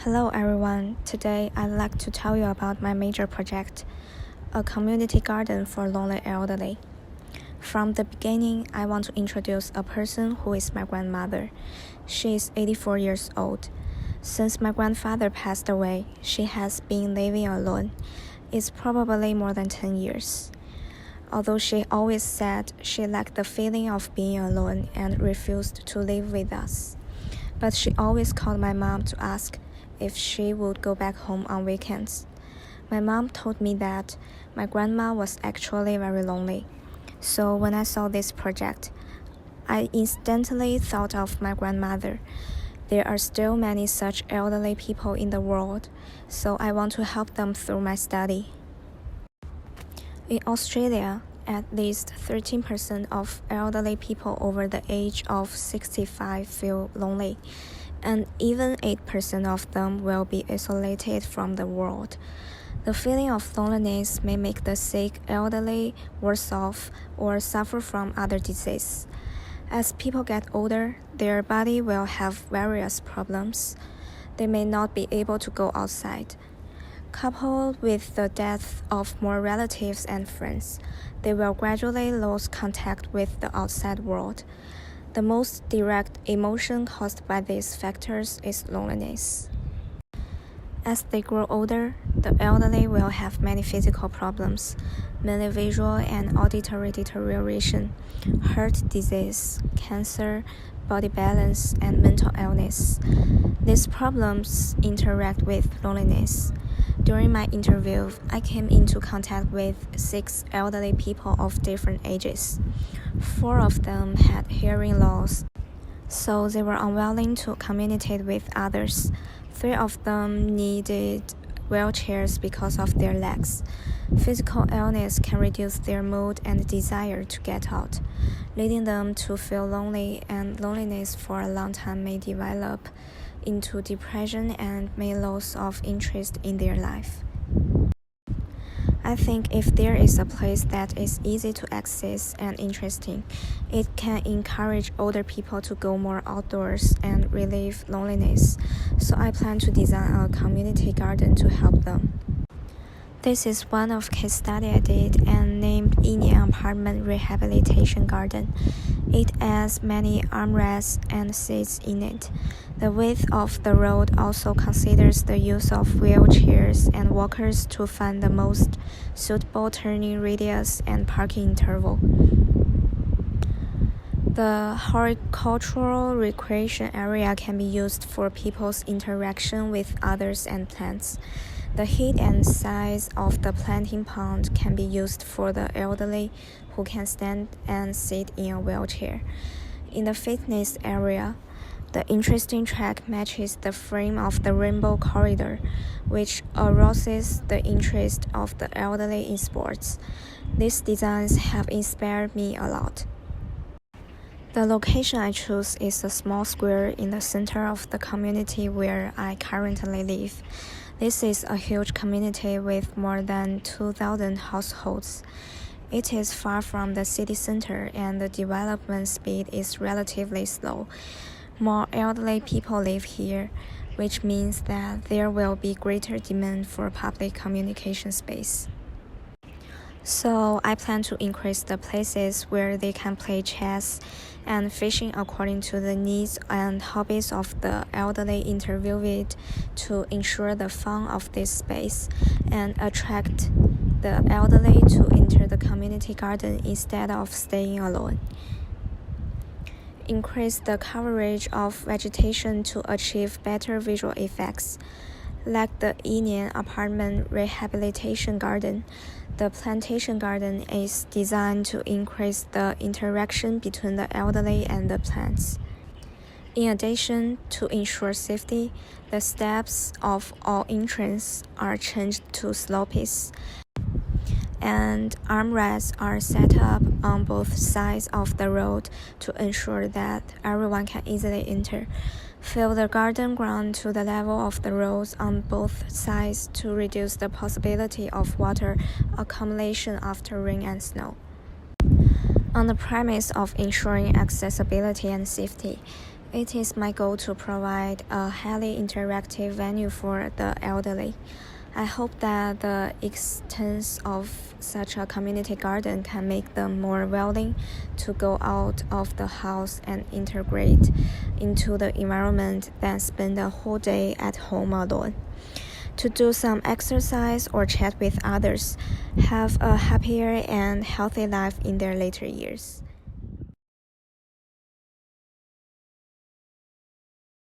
Hello everyone, today I'd like to tell you about my major project, a community garden for lonely elderly. From the beginning, I want to introduce a person who is my grandmother. She is 84 years old. Since my grandfather passed away, she has been living alone. It's probably more than 10 years. Although she always said she lacked the feeling of being alone and refused to live with us. But she always called my mom to ask if she would go back home on weekends. My mom told me that my grandma was actually very lonely. So when I saw this project, I instantly thought of my grandmother. There are still many such elderly people in the world, so I want to help them through my study. In Australia, at least 13% of elderly people over the age of 65 feel lonely, and even 8% of them will be isolated from the world. The feeling of loneliness may make the sick elderly worse off or suffer from other diseases. As people get older, their body will have various problems. They may not be able to go outside. Coupled with the death of more relatives and friends, they will gradually lose contact with the outside world. The most direct emotion caused by these factors is loneliness. As they grow older, the elderly will have many physical problems, mainly visual and auditory deterioration, heart disease, cancer, body balance, and mental illness. These problems interact with loneliness. During my interview, I came into contact with 6 elderly people of different ages. 4 of them had hearing loss, so they were unwilling to communicate with others. 3 of them needed wheelchairs because of their legs. Physical illness can reduce their mood and desire to get out, leading them to feel lonely, and loneliness for a long time may develop into depression and may lose of interest in their life. I think if there is a place that is easy to access and interesting, it can encourage older people to go more outdoors and relieve loneliness. So I plan to design a community garden to help them. This is one of case study I did and named Indian Apartment Rehabilitation Garden. It has many armrests and seats in it. The width of the road also considers the use of wheelchairs and walkers to find the most suitable turning radius and parking interval. The horticultural recreation area can be used for people's interaction with others and plants. The height and size of the planting pond can be used for the elderly who can stand and sit in a wheelchair. In the fitness area, the interesting track matches the frame of the rainbow corridor, which arouses the interest of the elderly in sports. These designs have inspired me a lot. The location I chose is a small square in the center of the community where I currently live. This is a huge community with more than 2,000 households. It is far from the city center and the development speed is relatively slow. More elderly people live here, which means that there will be greater demand for public communication space. So I plan to increase the places where they can play chess and fishing according to the needs and hobbies of the elderly interviewed to ensure the fun of this space and attract the elderly to enter the community garden instead of staying alone. Increase the coverage of vegetation to achieve better visual effects. Like the Indian Apartment Rehabilitation Garden, the plantation garden is designed to increase the interaction between the elderly and the plants. In addition, to ensure safety, the steps of all entrances are changed to slopes, and armrests are set up on both sides of the road to ensure that everyone can easily enter. Fill the garden ground to the level of the roads on both sides to reduce the possibility of water accumulation after rain and snow. On the premise of ensuring accessibility and safety, It is my goal to provide a highly interactive venue for the elderly. I hope that the existence of such a community garden can make them more willing to go out of the house and integrate into the environment than spend a whole day at home alone. To do some exercise or chat with others, have a happier and healthy life in their later years.